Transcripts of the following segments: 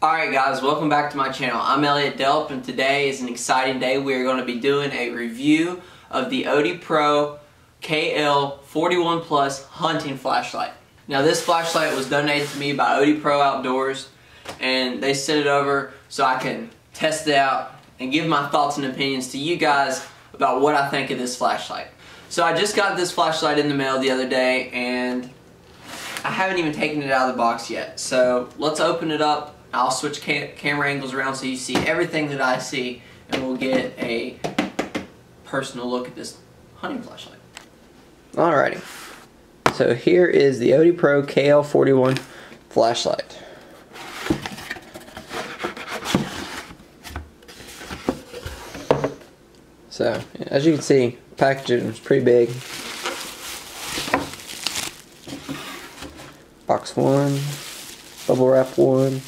Alright guys, welcome back to my channel. I'm Elliot Delp, and today is an exciting day. We are going to be doing a review of the Odepro Kl41 Plus Hunting Flashlight. Now this flashlight was donated to me by Odepro Outdoors, and they sent it over so I can test it out and give my thoughts and opinions to you guys about what I think of this flashlight. So I just got this flashlight in the mail the other day, and I haven't even taken it out of the box yet. So let's open it up. I'll switch camera angles around so you see everything that I see, and we'll get a personal look at this hunting flashlight. Alrighty, so here is the Odepro Kl41 flashlight. So, as you can see, packaging is pretty big. Box one, bubble wrap one.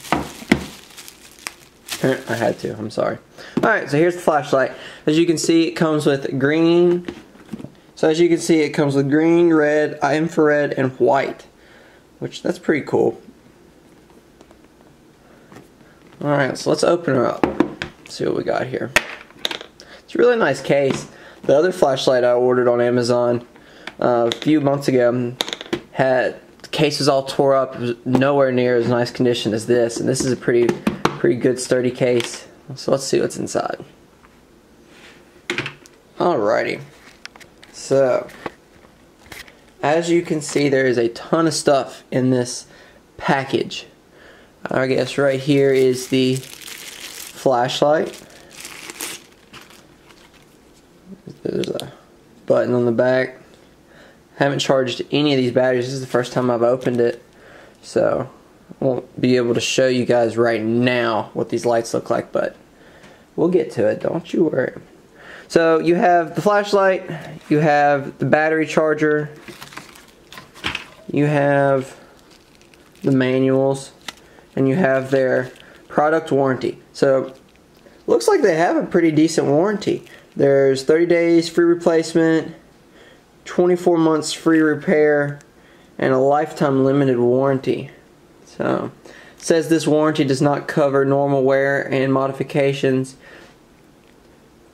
I had to, I'm sorry. Alright, so here's the flashlight. As you can see, it comes with green. So as you can see, it comes with green, red, infrared, and white. Which, that's pretty cool. Alright, so let's open it up. See what we got here. It's a really nice case. The other flashlight I ordered on Amazon a few months ago had the case was all tore up. It was nowhere near as nice condition as this, and this is a pretty good sturdy case. So let's see what's inside. Alrighty, so as you can see, there is a ton of stuff in this package. I guess right here is the flashlight. There's a button on the back. Haven't charged any of these batteries. This is the first time I've opened it, so I won't be able to show you guys right now what these lights look like, but we'll get to it, don't you worry. So you have the flashlight, you have the battery charger, you have the manuals, and you have their product warranty. So looks like they have a pretty decent warranty. There's 30 days free replacement, 24 months free repair, and a lifetime limited warranty. So, it says this warranty does not cover normal wear and modifications,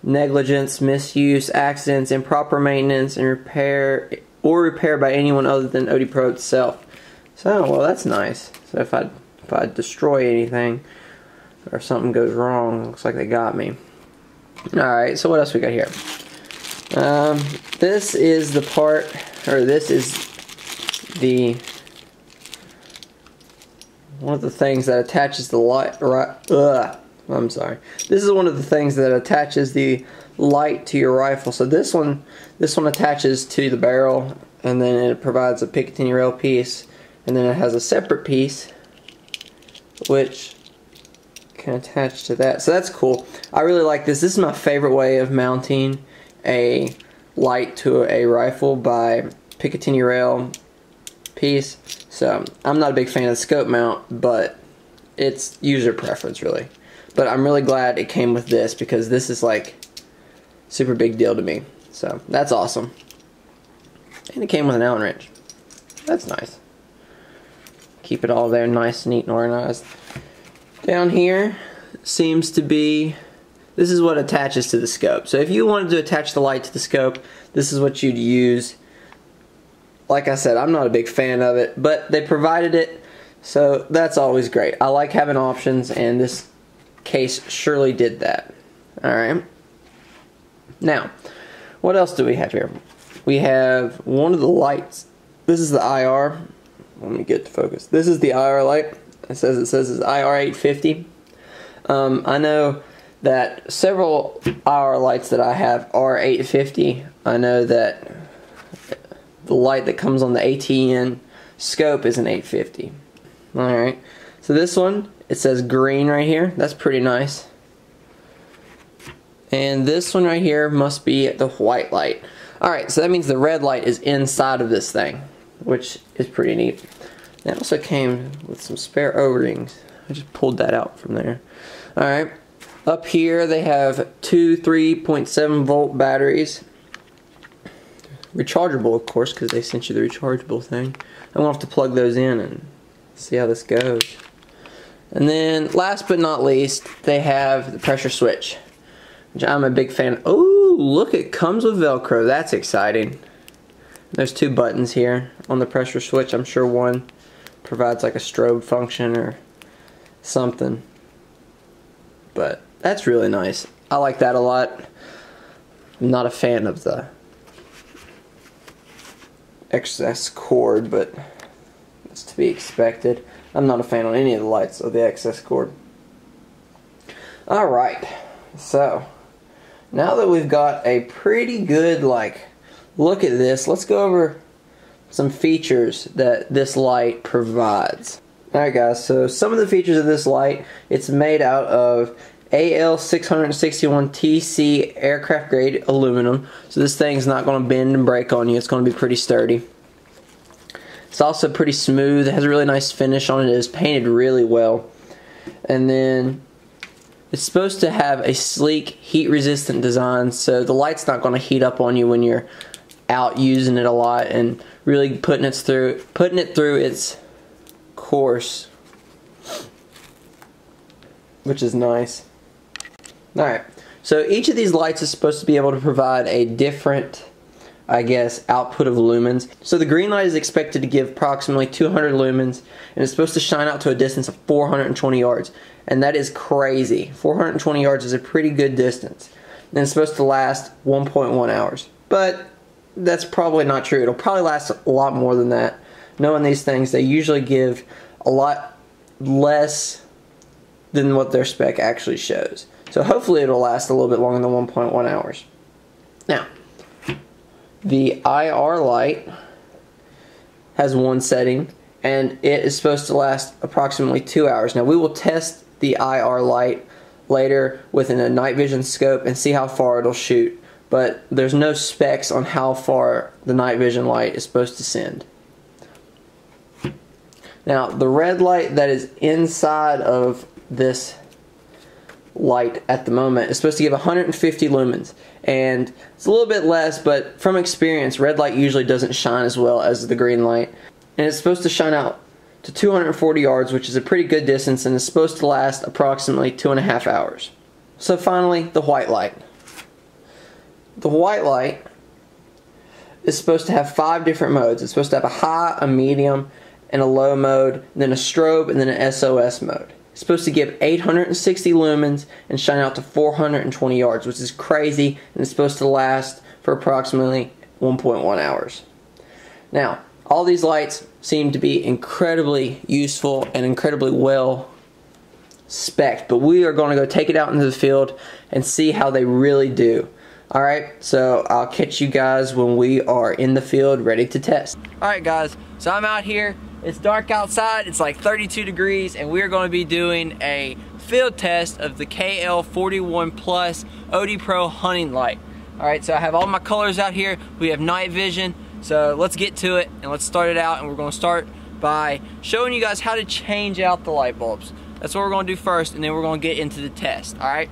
negligence, misuse, accidents, improper maintenance, and repair by anyone other than Odepro itself. So, well, that's nice. So if I destroy anything or something goes wrong, looks like they got me. Alright, so what else we got here? This is the part, or this is the one of the things that attaches the light. I'm sorry. This is one of the things that attaches the light to your rifle. So this one attaches to the barrel, and then it provides a Picatinny rail piece, and then it has a separate piece which can attach to that. So that's cool. I really like this. This is my favorite way of mounting a light to a rifle, by Picatinny rail piece. So I'm not a big fan of the scope mount, but it's user preference really. But I'm really glad it came with this, because this is like super big deal to me. So that's awesome. And it came with an Allen wrench. That's nice. Keep it all there nice, neat, and organized. Down here seems to be, this is what attaches to the scope. So if you wanted to attach the light to the scope, this is what you'd use. Like I said, I'm not a big fan of it, but they provided it, so that's always great. I like having options, and this case surely did that. Alright. Now, what else do we have here? We have one of the lights. This is the IR. Let me get to focus. This is the IR light. It says it's IR 850. I know that several IR lights that I have are 850. I know that the light that comes on the ATN scope is an 850. Alright, so this one, it says green right here. That's pretty nice. And this one right here must be the white light. Alright, so that means the red light is inside of this thing, which is pretty neat. It also came with some spare O-rings. I just pulled that out from there. Alright, up here they have two 3.7 volt batteries. Rechargeable, of course, because they sent you the rechargeable thing. I'm going to have to plug those in and see how this goes. And then last but not least, they have the pressure switch, which I'm a big fan. Oh, look, it comes with Velcro. That's exciting. There's 2 buttons here on the pressure switch. I'm sure one provides like a strobe function or something. But that's really nice. I like that a lot. I'm not a fan of the excess cord, but it's to be expected. I'm not a fan on any of the lights of the excess cord. Alright, so now that we've got a pretty good look at this, let's go over some features that this light provides. Alright guys, so some of the features of this light, it's made out of AL661TC aircraft grade aluminum, so this thing's not going to bend and break on you. It's going to be pretty sturdy. It's also pretty smooth. It has a really nice finish on it. It is painted really well. And then it's supposed to have a sleek, heat resistant design, so the light's not going to heat up on you when you're out using it a lot and really putting it through its course, which is nice. Alright, so each of these lights is supposed to be able to provide a different, I guess, output of lumens. So the green light is expected to give approximately 200 lumens, and it's supposed to shine out to a distance of 420 yards. And that is crazy. 420 yards is a pretty good distance. And it's supposed to last 1.1 hours. But that's probably not true. It'll probably last a lot more than that. Knowing these things, they usually give a lot less than what their spec actually shows. So hopefully it'll last a little bit longer than 1.1 hours. Now, the IR light has one setting, and it is supposed to last approximately 2 hours. Now we will test the IR light later within a night vision scope and see how far it'll shoot, but there's no specs on how far the night vision light is supposed to send. Now the red light that is inside of this light at the moment is supposed to give 150 lumens, and it's a little bit less, but from experience red light usually doesn't shine as well as the green light, and it's supposed to shine out to 240 yards, which is a pretty good distance, and it's supposed to last approximately 2.5 hours. So finally, the white light. The white light is supposed to have 5 different modes. It's supposed to have a high, a medium, and a low mode, and then a strobe, and then an SOS mode. It's supposed to give 860 lumens and shine out to 420 yards, which is crazy, and it's supposed to last for approximately 1.1 hours. Now, all these lights seem to be incredibly useful and incredibly well spec'd, but we are going to go take it out into the field and see how they really do. Alright, so I'll catch you guys when we are in the field ready to test. Alright guys, so I'm out here. It's dark outside, it's like 32 degrees, and we're going to be doing a field test of the Kl41 Plus Odepro hunting light. Alright, so I have all my colors out here. We have night vision, so let's get to it and let's start it out. And we're going to start by showing you guys how to change out the light bulbs. That's what we're going to do first, and then we're going to get into the test. Alright?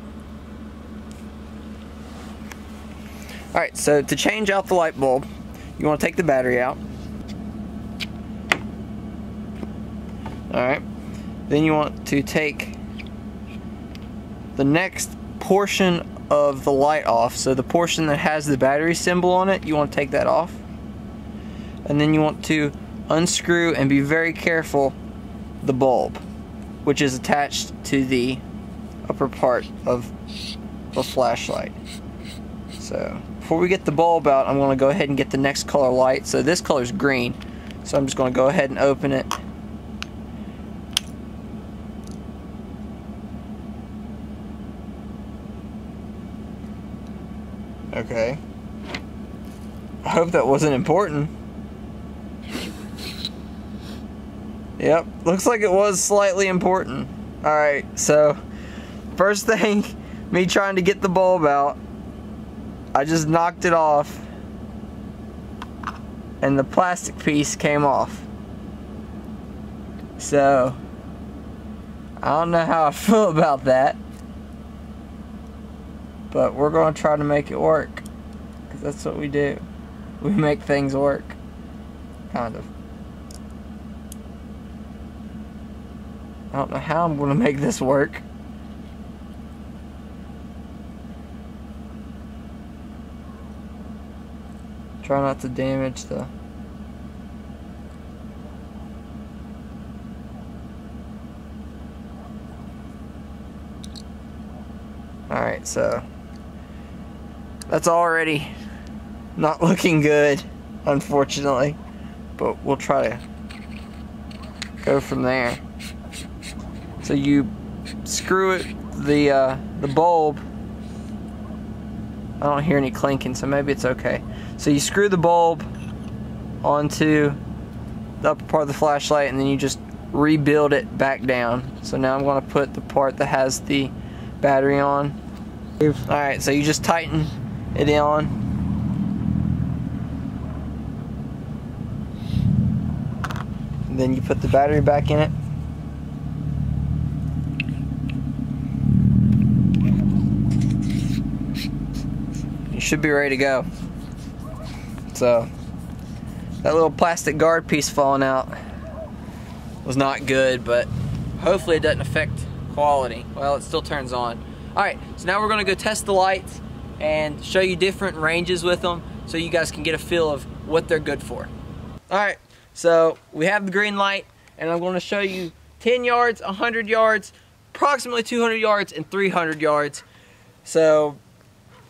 Alright, so to change out the light bulb, you want to take the battery out. Alright, then you want to take the next portion of the light off. So the portion that has the battery symbol on it, you want to take that off. And then you want to unscrew and be very careful the bulb, which is attached to the upper part of the flashlight. So before we get the bulb out, I'm going to go ahead and get the next color light. So this color is green, so I'm just going to go ahead and open it. Okay. I hope that wasn't important. Yep, looks like it was slightly important. Alright, so first thing, me trying to get the bulb out, I just knocked it off and the plastic piece came off. So I don't know how I feel about that, but we're going to try to make it work, because that's what we do. We make things work, kind of. I don't know how I'm going to make this work. Try not to damage the... Alright, so that's already not looking good, unfortunately, but we'll try to go from there. So you screw it, the bulb. I don't hear any clinking, so maybe it's okay. So you screw the bulb onto the upper part of the flashlight, and then you just rebuild it back down. So now I'm going to put the part that has the battery on. Alright, so you just tighten it on. And then you put the battery back in it. You should be ready to go. So that little plastic guard piece falling out was not good, but hopefully it doesn't affect quality. Well, it still turns on. Alright, so now we're going to go test the lights and show you different ranges with them so you guys can get a feel of what they're good for. Alright, so we have the green light, and I'm going to show you 10 yards, 100 yards, approximately 200 yards, and 300 yards. So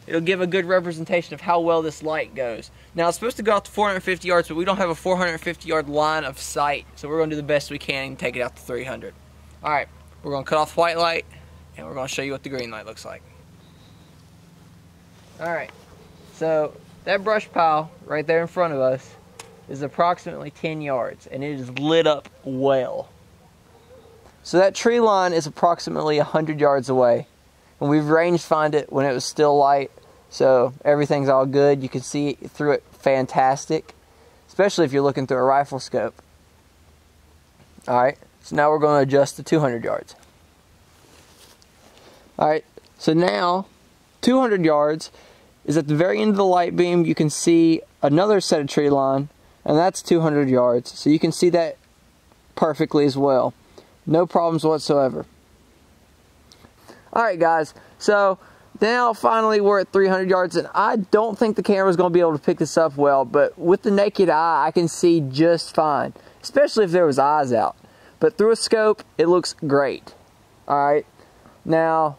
it'll give a good representation of how well this light goes. Now it's supposed to go out to 450 yards, but we don't have a 450 yard line of sight, so we're going to do the best we can and take it out to 300. Alright, we're going to cut off the white light, and we're going to show you what the green light looks like. Alright, so that brush pile right there in front of us is approximately 10 yards, and it is lit up well. So that tree line is approximately 100 yards away, and we've range found it when it was still light, so everything's all good. You can see through it fantastic, especially if you're looking through a rifle scope. Alright, so now we're going to adjust to 200 yards. Alright, so now 200 yards is at the very end of the light beam. You can see another set of tree line, and that's 200 yards. So you can see that perfectly as well. No problems whatsoever. Alright guys, so now finally we're at 300 yards, and I don't think the camera's going to be able to pick this up well, but with the naked eye I can see just fine, especially if there was eyes out. But through a scope, it looks great. Alright, now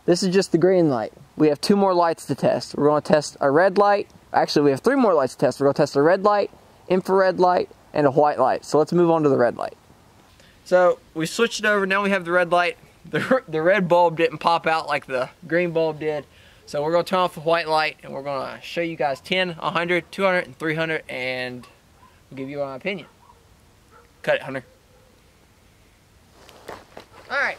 this is just the green light. We have 2 more lights to test. We're going to test a red light. Actually, we have 3 more lights to test. We're going to test a red light, infrared light, and a white light. So let's move on to the red light. So we switched it over. Now we have the red light. The red bulb didn't pop out like the green bulb did. So we're going to turn off the white light, and we're going to show you guys 10, 100, 200, and 300, and I'll give you my opinion. Cut it, Hunter. Alright,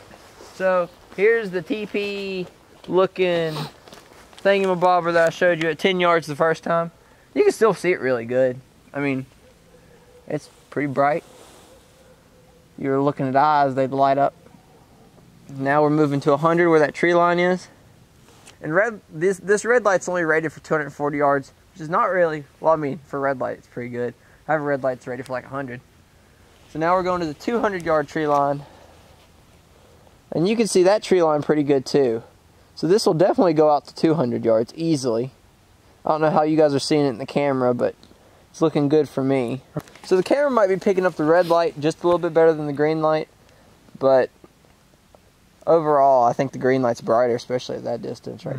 so here's the TP looking thingamabobber that I showed you at 10 yards the first time. You can still see it really good. I mean, it's pretty bright. You're looking at eyes, they'd light up. Now we're moving to 100 where that tree line is. And this red light's only rated for 240 yards, which is not really, well, I mean, for red light, it's pretty good. I have a red light that's rated for like 100. So now we're going to the 200 yard tree line. And you can see that tree line pretty good too. So this will definitely go out to 200 yards easily. I don't know how you guys are seeing it in the camera, but it's looking good for me. So the camera might be picking up the red light just a little bit better than the green light, but overall I think the green light's brighter, especially at that distance, right?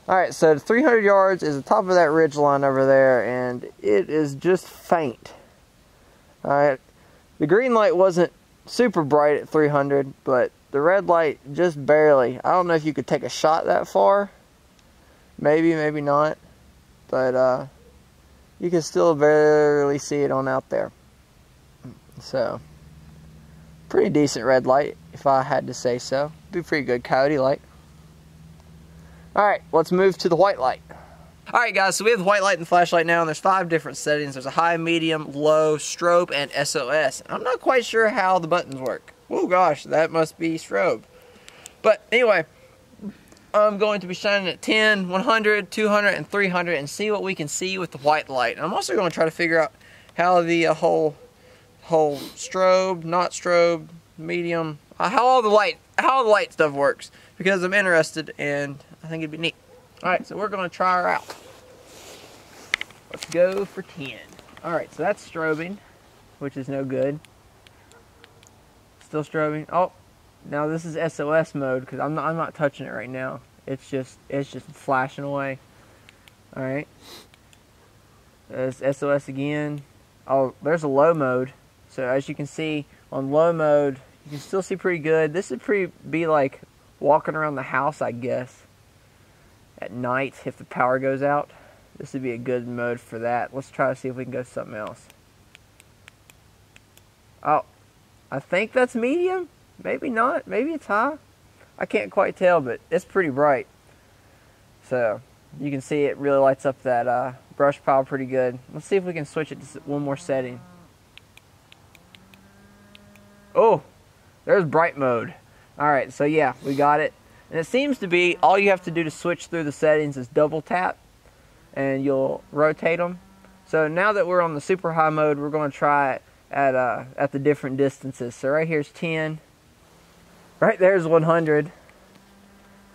Alright, so 300 yards is the top of that ridge line over there, and it is just faint. Alright, the green light wasn't super bright at 300, but the red light just barely. I don't know if you could take a shot that far. Maybe, maybe not. But you can still barely see it on out there. So, pretty decent red light, if I had to say so. Be pretty good coyote light. Alright, let's move to the white light. Alright guys, so we have the white light and the flashlight now, and there's 5 different settings. There's a high, medium, low, strobe, and SOS. I'm not quite sure how the buttons work. Oh gosh, that must be strobe. But anyway, I'm going to be shining at 10, 100, 200, and 300 and see what we can see with the white light. And I'm also going to try to figure out how the whole strobe, not strobe, medium, how all the light stuff works, because I'm interested and I think it'd be neat. Alright, so we're gonna try her out. Let's go for 10. Alright, so that's strobing, which is no good. Still strobing. Oh, now this is SOS mode, because I'm not touching it right now. It's just flashing away. Alright. There's SOS again. Oh, there's a low mode. So as you can see, on low mode, you can still see pretty good. This would be like walking around the house, I guess, at night if the power goes out. This would be a good mode for that. Let's try to see if we can go to something else. Oh, I think that's medium. Maybe not. Maybe it's high. I can't quite tell, but it's pretty bright. So you can see it really lights up that brush pile pretty good. Let's see if we can switch it to one more setting. Oh, there's bright mode. Alright, so yeah, we got it. And it seems to be, all you have to do to switch through the settings is double tap, and you'll rotate them. So now that we're on the super high mode, we're going to try it at the different distances. So right here's 10. Right there's 100.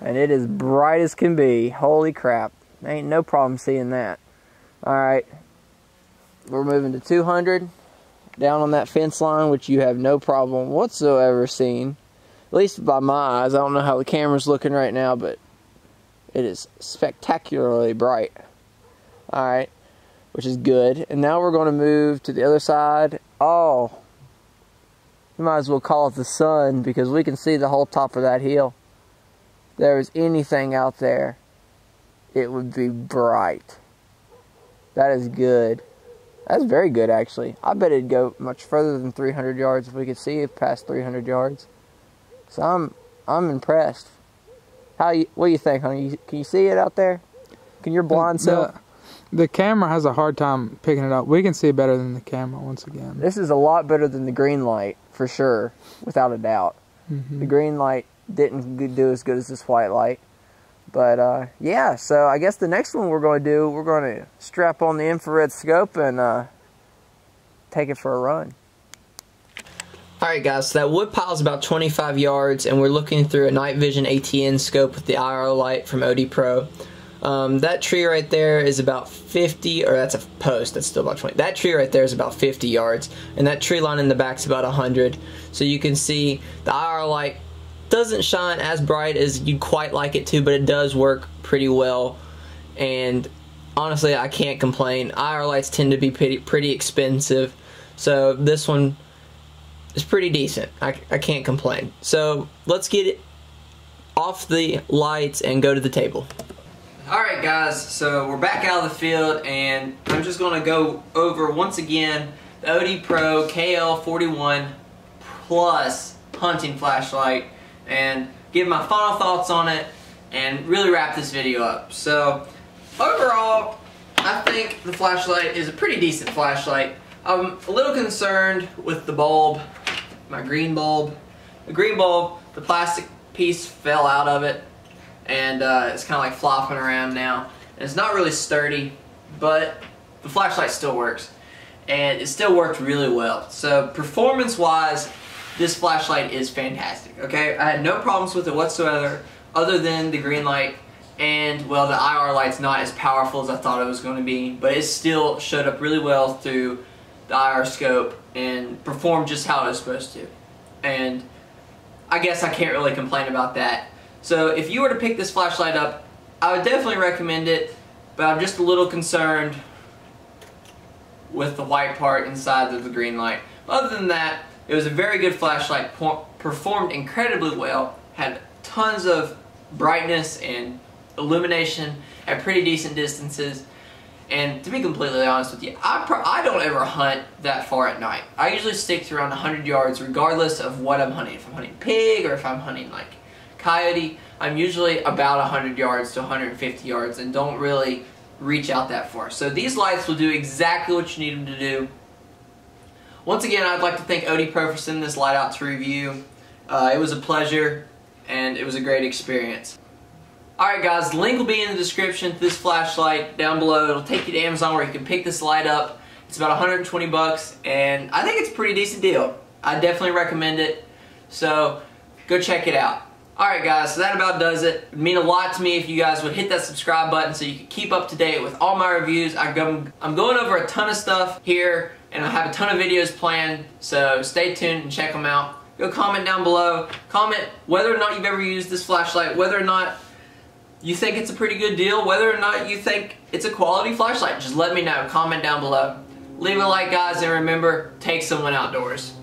And it is bright as can be. Holy crap. Ain't no problem seeing that. Alright. We're moving to 200. Down on that fence line, which you have no problem whatsoever seeing. At least by my eyes. I don't know how the camera's looking right now, but it is spectacularly bright. Alright. Which is good. And now we're going to move to the other side. Oh. You might as well call it the sun, because we can see the whole top of that hill. If there was anything out there, it would be bright. That is good. That's very good, actually. I bet it'd go much further than 300 yards if we could see it past 300 yards. So I'm impressed. What do you think, honey? Can you see it out there? Can your blind self? The camera has a hard time picking it up. We can see better than the camera once again. This is a lot better than the green light, for sure, without a doubt. The green light didn't do as good as this white light. But, yeah, so I guess the next one we're going to do, we're going to strap on the infrared scope and take it for a run. Alright guys, so that wood pile is about 25 yards, and we're looking through a night vision ATN scope with the IR light from Odepro. That tree right there is about 50, or that's a post, that's still about 20. That tree right there is about 50 yards, and that tree line in the back is about 100. So you can see the IR light doesn't shine as bright as you'd quite like it to, but it does work pretty well, and honestly I can't complain. IR lights tend to be pretty expensive, so this one is pretty decent. I can't complain. So let's get it off the lights and go to the table. Alright guys, so we're back out of the field, and I'm just going to go over once again the Odepro Kl41 Plus Hunting Flashlight and give my final thoughts on it and really wrap this video up. So overall, I think the flashlight is a pretty decent flashlight. I'm a little concerned with the bulb, my green bulb. The green bulb, the plastic piece fell out of it, and it's kind of like flopping around now. And it's not really sturdy, but the flashlight still works. And it still worked really well. So performance-wise, this flashlight is fantastic, okay? I had no problems with it whatsoever, other than the green light, and, well, the IR light's not as powerful as I thought it was going to be, but it still showed up really well through the IR scope and performed just how it was supposed to. And I guess I can't really complain about that. So if you were to pick this flashlight up, I would definitely recommend it, but I'm just a little concerned with the white part inside of the green light. Other than that, it was a very good flashlight, performed incredibly well, had tons of brightness and illumination at pretty decent distances, and to be completely honest with you, I don't ever hunt that far at night. I usually stick to around 100 yards regardless of what I'm hunting. If I'm hunting pig or if I'm hunting like coyote, I'm usually about 100 yards to 150 yards and don't really reach out that far. So these lights will do exactly what you need them to do. Once again, I'd like to thank Odepro for sending this light out to review. It was a pleasure, and it was a great experience. Alright guys, the link will be in the description to this flashlight down below. It'll take you to Amazon where you can pick this light up. It's about 120 bucks, and I think it's a pretty decent deal. I definitely recommend it. So go check it out. Alright guys, so that about does it. It would mean a lot to me if you guys would hit that subscribe button so you can keep up to date with all my reviews. I'm going over a ton of stuff here, and I have a ton of videos planned, so stay tuned and check them out. Go comment down below. Comment whether or not you've ever used this flashlight, whether or not you think it's a pretty good deal, whether or not you think it's a quality flashlight. Just let me know. Comment down below. Leave a like, guys, and remember, take someone outdoors.